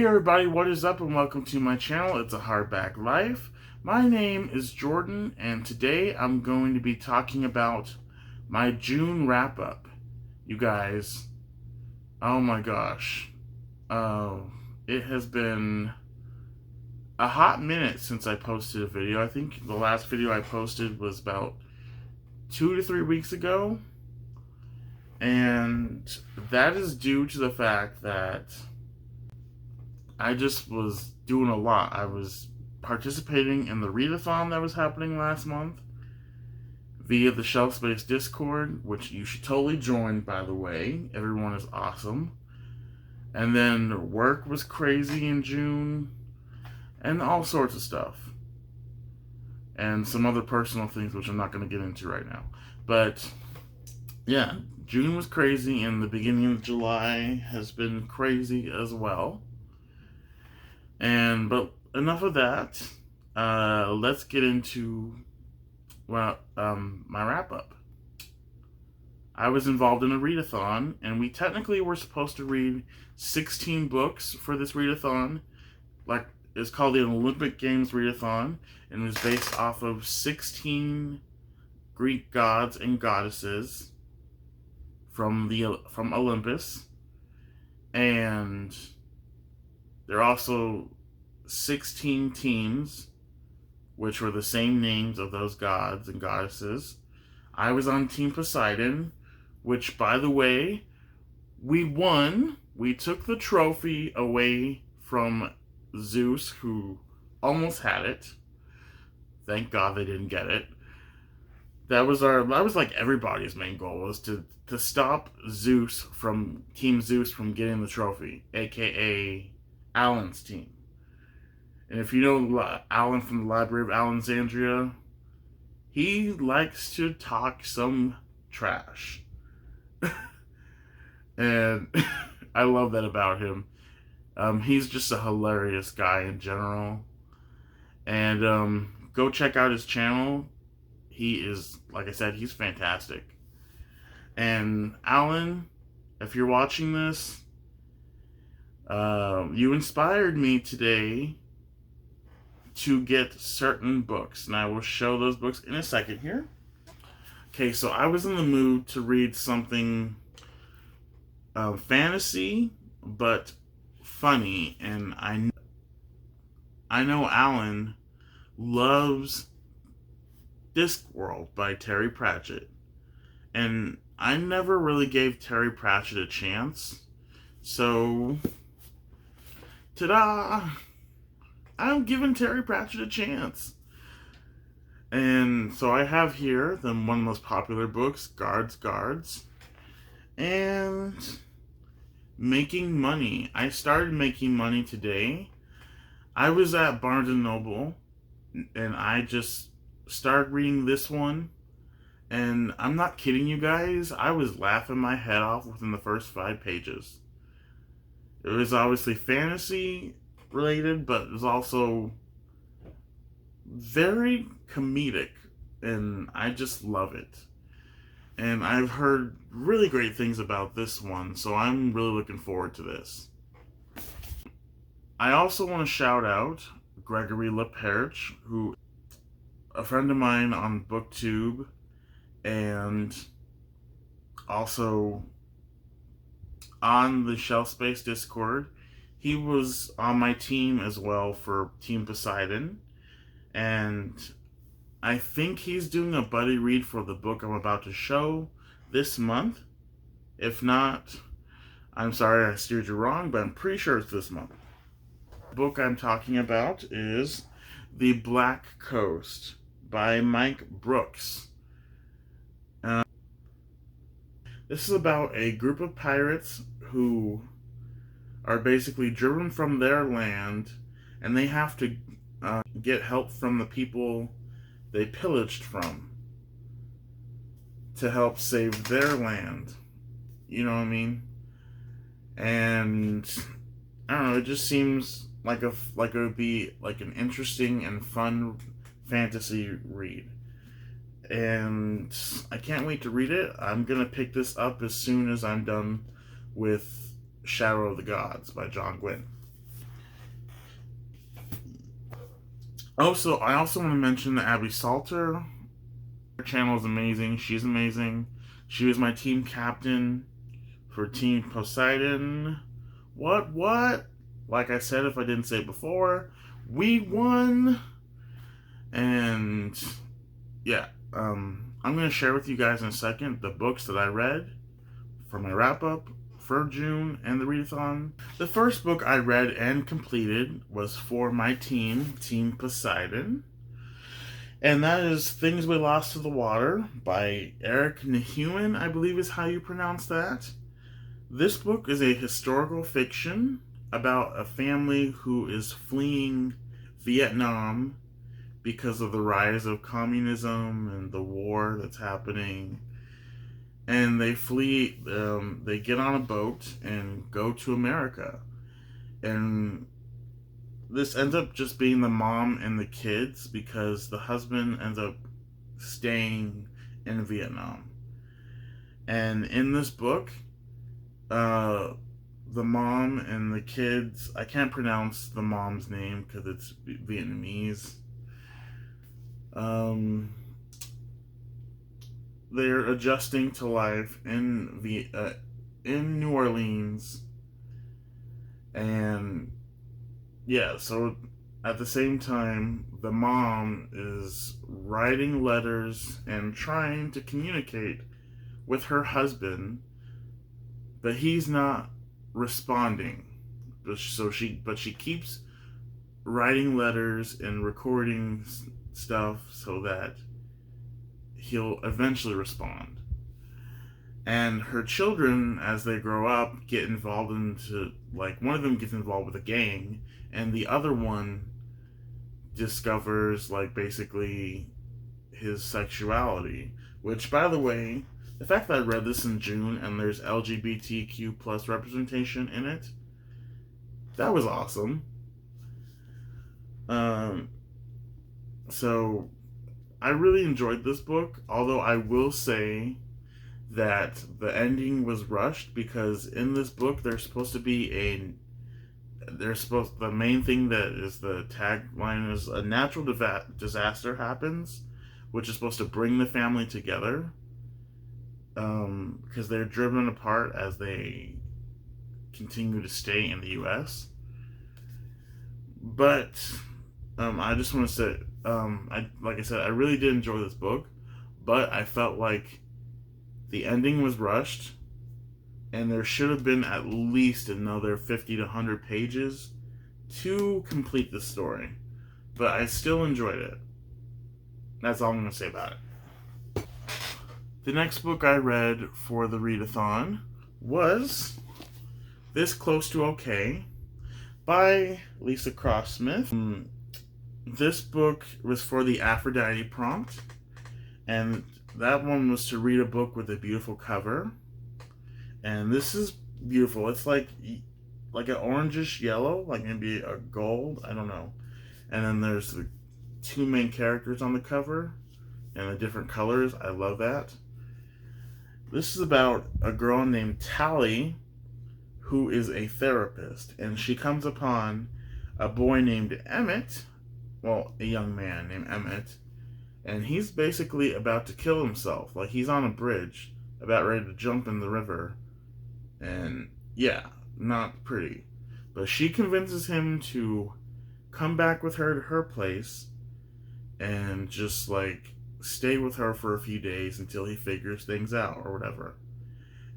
Hey everybody, what is up and welcome to my channel. It's a Hardback Life. My name is Jordan and today I'm going to be talking about my June wrap-up. You guys, oh my gosh. It has been a hot minute since I posted a video. I think the last video I posted was about 2 to 3 weeks ago. And that is due to the fact that I just was doing a lot. I was participating in the readathon that was happening last month via the Shelf Space Discord, which you should totally join, by the way. Everyone is awesome. And then work was crazy in June, and all sorts of stuff. And some other personal things, which I'm not going to get into right now. But, yeah, June was crazy, and the beginning of July has been crazy as well. But enough of that. Let's get into my wrap-up. I was involved in a readathon, and we technically were supposed to read 16 books for this readathon. Like, it's called the Olympic Games Readathon, and it was based off of 16 Greek gods and goddesses from Olympus, and there are also 16 teams, which were the same names of those gods and goddesses. I was on Team Poseidon, which, by the way, we won. We took the trophy away from Zeus, who almost had it. Thank God they didn't get it. That was like everybody's main goal, was to stop Team Zeus from getting the trophy, aka Allen's team. And if you know Allen from the Library of Allenxandria, he likes to talk some trash. And I love that about him. He's just a hilarious guy in general. And go check out his channel. He is, like I said, he's fantastic. And Allen, if you're watching this, you inspired me today to get certain books, and I will show those books in a second here. Okay, so I was in the mood to read something fantasy, but funny, and I know Allen loves Discworld by Terry Pratchett, and I never really gave Terry Pratchett a chance, so ta-da! I'm giving Terry Pratchett a chance. And so I have here one of the most popular books, Guards, and Making Money. I started making money today. I was at Barnes & Noble, and I just started reading this one, and I'm not kidding you guys, I was laughing my head off within the first 5 pages. It was obviously fantasy related, but it was also very comedic, and I just love it. And I've heard really great things about this one, so I'm really looking forward to this. I also want to shout out Gregory Laperche, who a friend of mine on Booktube, and also on the Shelf Space Discord. He was on my team as well for Team Poseidon, and I think he's doing a buddy read for the book I'm about to show this month. If not, I'm sorry I steered you wrong, but I'm pretty sure it's this month. The book I'm talking about is The Black Coast by Mike Brooks. This is about a group of pirates who are basically driven from their land, and they have to get help from the people they pillaged from to help save their land. You know what I mean? And I don't know, it just seems like it would be like an interesting and fun fantasy read. And I can't wait to read it. I'm gonna pick this up as soon as I'm done with Shadow of the Gods by John Gwynne. Also, I also want to mention that Abby Salter. Her channel is amazing. She's amazing. She was my team captain for Team Poseidon. What? Like I said, if I didn't say it before, we won. And yeah, I'm going to share with you guys in a second the books that I read for my wrap up for June and the readathon. The first book I read and completed was for my team, Team Poseidon. And that is Things We Lost to the Water by Eric Nehuen, I believe is how you pronounce that. This book is a historical fiction about a family who is fleeing Vietnam because of the rise of communism and the war that's happening. And they flee, they get on a boat and go to America. And this ends up just being the mom and the kids because the husband ends up staying in Vietnam. And in this book, the mom and the kids, I can't pronounce the mom's name because it's Vietnamese. They're adjusting to life in New Orleans, and yeah, so at the same time, the mom is writing letters and trying to communicate with her husband, but he's not responding. But she keeps writing letters and recording stuff so that he'll eventually respond. And her children, as they grow up, get involved into, like, one of them gets involved with a gang, and the other one discovers, like, basically his sexuality. Which, by the way, the fact that I read this in June and there's LGBTQ plus representation in it, that was awesome. So I really enjoyed this book, although I will say that the ending was rushed because in this book there's supposed to be the main thing that is the tagline is a natural disaster happens, which is supposed to bring the family together, because they're driven apart as they continue to stay in the U.S. But I just want to say, like I said, I really did enjoy this book, but I felt like the ending was rushed, and there should have been at least another 50 to 100 pages to complete the story. But I still enjoyed it. That's all I'm going to say about it. The next book I read for the readathon was This Close to Okay by Lisa Cross-Smith. This book was for the Aphrodite prompt, and that one was to read a book with a beautiful cover. And this is beautiful. It's like an orangish yellow, like maybe a gold, I don't know. And then there's the two main characters on the cover and the different colors. I love that. This is about a girl named Tally who is a therapist, and she comes upon a boy named Emmett, well, a young man named Emmett, and he's basically about to kill himself. Like, he's on a bridge, about ready to jump in the river, and yeah, not pretty. But she convinces him to come back with her to her place and just, like, stay with her for a few days until he figures things out or whatever.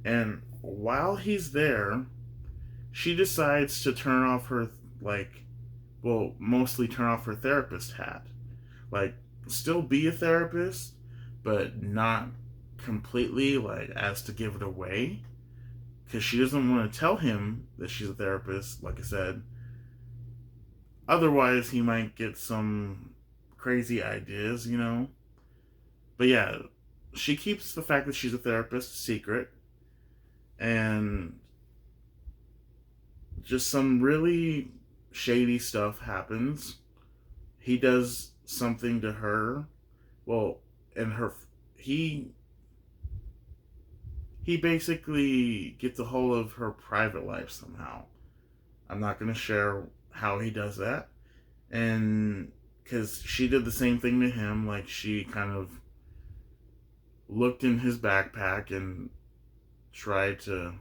And while he's there, she decides to turn off her, mostly turn off her therapist hat. Like, still be a therapist, but not completely, like, as to give it away. Because she doesn't want to tell him that she's a therapist, like I said. Otherwise, he might get some crazy ideas, you know? But yeah, she keeps the fact that she's a therapist a secret. And just some really shady stuff happens. He does something to her. Well, and he basically gets a hold of her private life somehow. I'm not going to share how he does that. And because she did the same thing to him. Like, she kind of looked in his backpack and tried to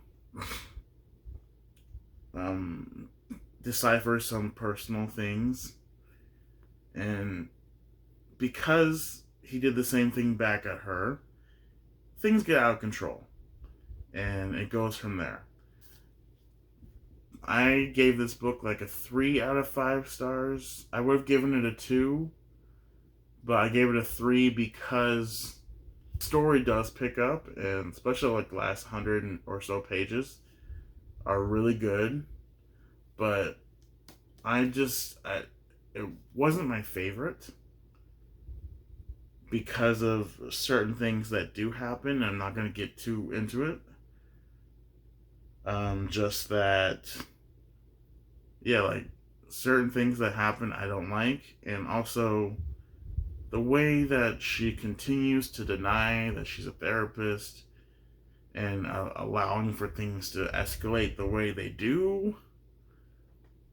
decipher some personal things. And because he did the same thing back at her, things get out of control. And it goes from there. I gave this book like a 3 out of 5 stars. I would have given it a 2, but I gave it a 3 because the story does pick up, and especially like the last 100 or so pages are really good. But it wasn't my favorite because of certain things that do happen. I'm not going to get too into it. Just that, yeah, like certain things that happen I don't like, and also the way that she continues to deny that she's a therapist and allowing for things to escalate the way they do.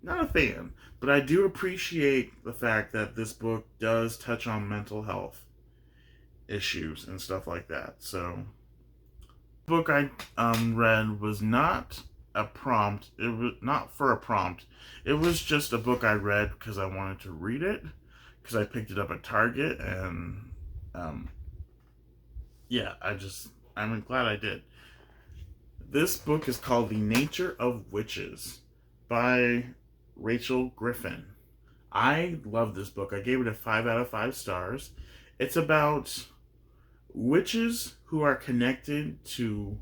Not a fan, but I do appreciate the fact that this book does touch on mental health issues and stuff like that. So, the book I read was not a prompt. It was not for a prompt. It was just a book I read because I wanted to read it, because I picked it up at Target, and yeah, I'm glad I did. This book is called The Nature of Witches by Rachel Griffin. I love this book. I gave it a 5 out of 5 stars. It's about witches who are connected to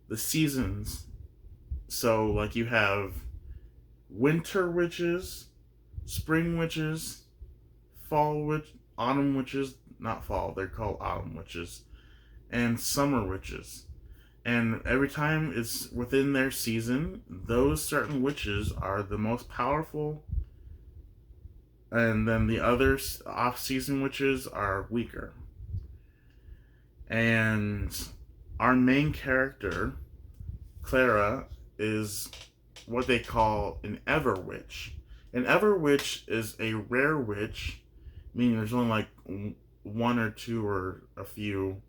the seasons. So, like, you have winter witches, spring witches, autumn witches, not fall, they're called autumn witches, and summer witches. And every time it's within their season, those certain witches are the most powerful, and then the other off-season witches are weaker. And our main character, Clara, is what they call an ever witch. An ever witch is a rare witch, meaning there's only like one or two or a few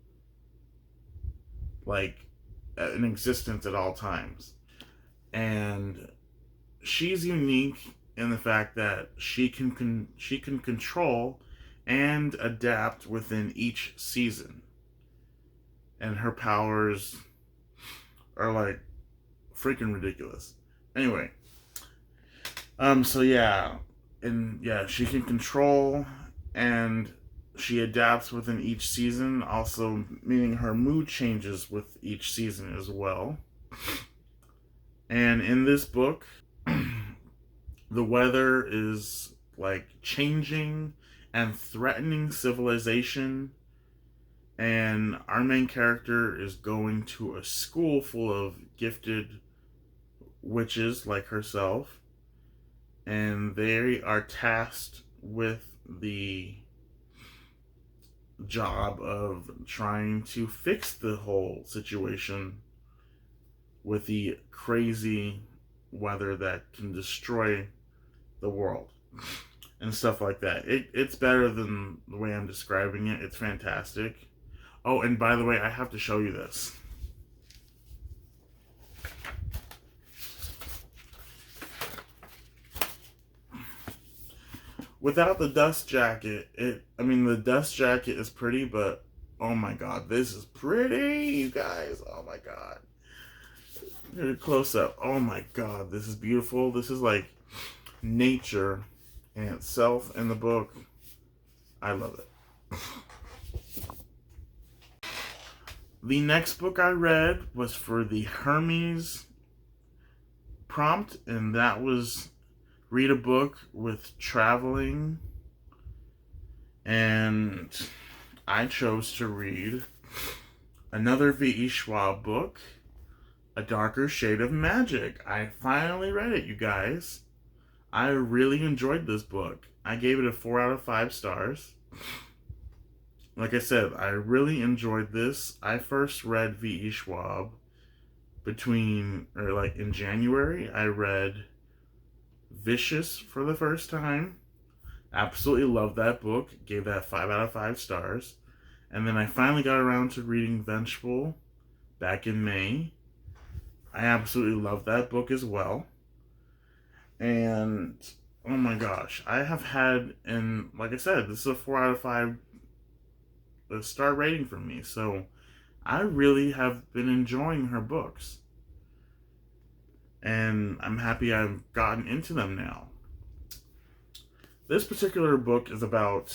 like in existence at all times. And she's unique in the fact that she can control and adapt within each season. And her powers are like freaking ridiculous. Anyway, so yeah, and yeah, she can control and she adapts within each season, also meaning her mood changes with each season as well. And in this book, the weather is like changing and threatening civilization. And our main character is going to a school full of gifted witches like herself. And they are tasked with the job of trying to fix the whole situation with the crazy weather that can destroy the world and stuff like that. It's better than the way I'm describing it. It's fantastic. Oh, and by the way, I have to show you this. Without the dust jacket, the dust jacket is pretty, but oh my god, this is pretty, you guys. Oh my god. Get a close up. Oh my god, this is beautiful. This is like nature in itself in the book. I love it. The next book I read was for the Hermes prompt, and that was read a book with traveling. And I chose to read another V.E. Schwab book, A Darker Shade of Magic. I finally read it, you guys. I really enjoyed this book. I gave it a 4 out of 5 stars. Like I said, I really enjoyed this. I first read V.E. Schwab in January. I read Vicious for the first time. Absolutely loved that book. Gave that 5 out of 5 stars. And then I finally got around to reading Vengeful back in May. I absolutely loved that book as well. And oh my gosh, I have had, and like I said, this is a 4 out of 5 star rating from me. So I really have been enjoying her books. And I'm happy I've gotten into them now. This particular book is about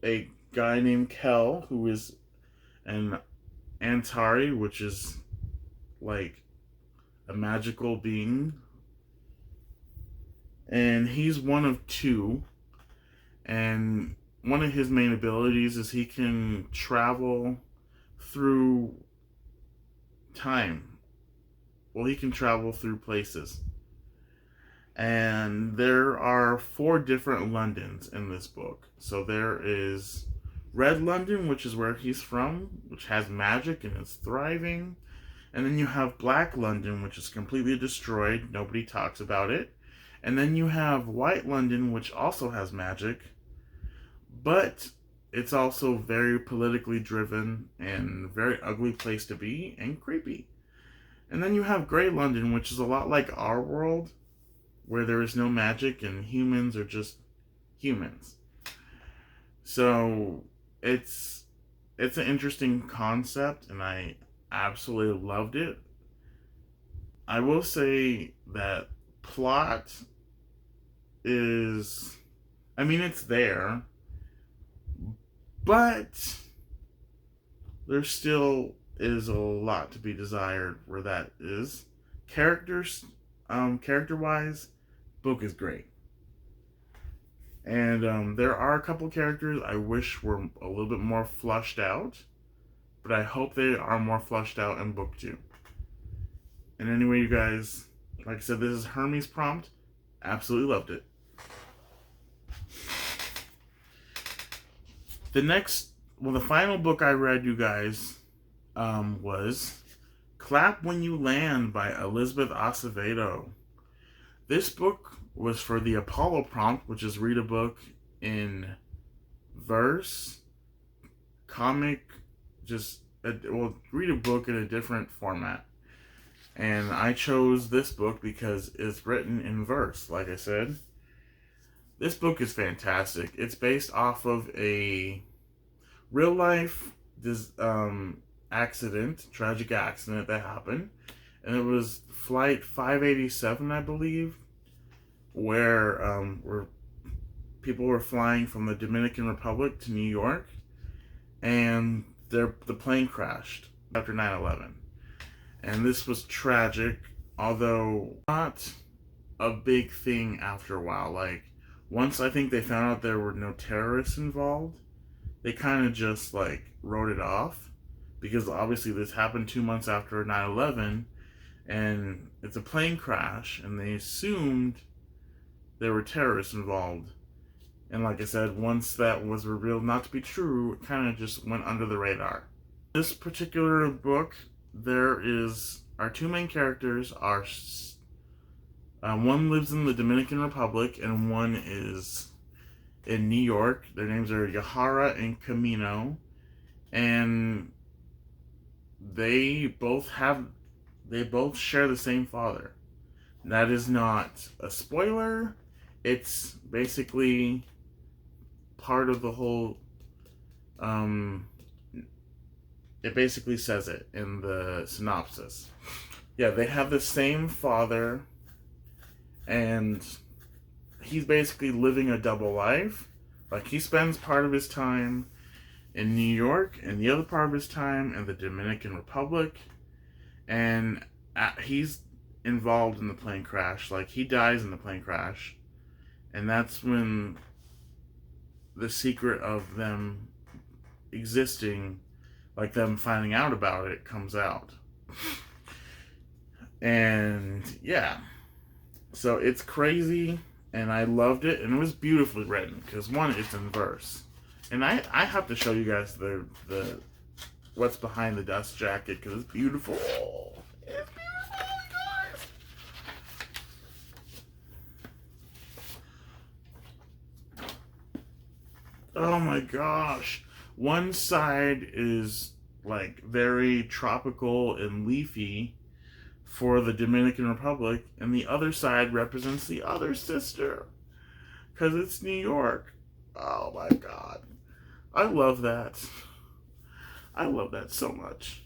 a guy named Kel who is an Antari, which is like a magical being. And he's one of two. And one of his main abilities is he can travel through time. Well, he can travel through places. And there are 4 different Londons in this book. So there is Red London, which is where he's from, which has magic and is thriving. And then you have Black London, which is completely destroyed. Nobody talks about it. And then you have White London, which also has magic. But it's also very politically driven and very ugly place to be and creepy. And then you have Grey London, which is a lot like our world, where there is no magic and humans are just humans. So it's an interesting concept, and I absolutely loved it. I will say that plot is, I mean, it's there, but there still is a lot to be desired where that is. Character-wise, book is great. And there are a couple characters I wish were a little bit more flushed out, but I hope they are more flushed out in book 2. And anyway, you guys, like I said, this is Hermes Prompt. Absolutely loved it. The final book I read, you guys, was Clap When You Land by Elizabeth Acevedo. This book was for the Apollo prompt, which is read a book in verse, comic, read a book in a different format. And I chose this book because it's written in verse, like I said. This book is fantastic. It's based off of a real life tragic accident that happened. And it was Flight 587, I believe, where people were flying from the Dominican Republic to New York, and the plane crashed after 9/11. And this was tragic, although not a big thing after a while. Like, once I think they found out there were no terrorists involved, they kind of just like wrote it off, because obviously this happened 2 months after 9/11, and it's a plane crash, and they assumed there were terrorists involved. And like I said, once that was revealed not to be true, it kind of just went under the radar. This particular book, our 2 main characters are, one lives in the Dominican Republic and one is in New York. Their names are Yahara and Camino, and they both share the same father. That is not a spoiler. It's basically part of the whole, it basically says it in the synopsis. Yeah, they have the same father, and he's basically living a double life. Like, he spends part of his time in New York and the other part of his time in the Dominican Republic, and he's involved in the plane crash. Like, he dies in the plane crash, and that's when the secret of them existing, like them finding out about it, comes out. And yeah, so it's crazy, and I loved it, and it was beautifully written, because one, it's in verse, and I have to show you guys the what's behind the dust jacket, because it's beautiful. It's beautiful, guys. Oh my gosh. One side is like very tropical and leafy for the Dominican Republic, and the other side represents the other sister because it's New York. Oh my god. I love that. I love that so much.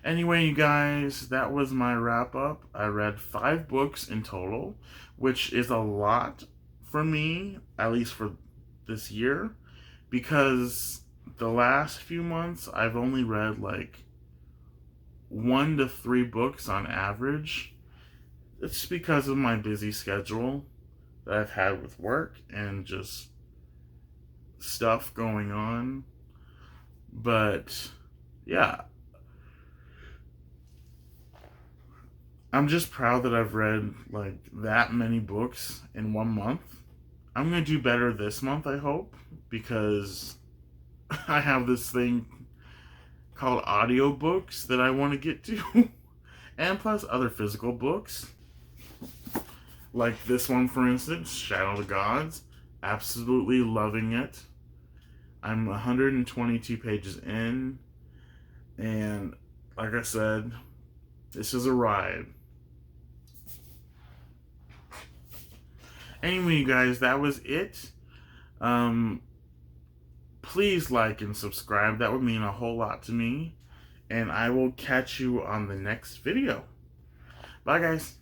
Anyway, you guys, that was my wrap up. I read 5 books in total, which is a lot for me, at least for this year, because the last few months I've only read like 1 to 3 books on average. It's because of my busy schedule that I've had with work and just stuff going on. But yeah, I'm just proud that I've read like that many books in 1 month. I'm gonna do better this month, I hope, because I have this thing called audiobooks that I want to get to. And plus other physical books. Like this one, for instance, Shadow of the Gods. Absolutely loving it. I'm 122 pages in. And like I said, this is a ride. Anyway, you guys, that was it. Please like and subscribe. That would mean a whole lot to me. And I will catch you on the next video. Bye, guys.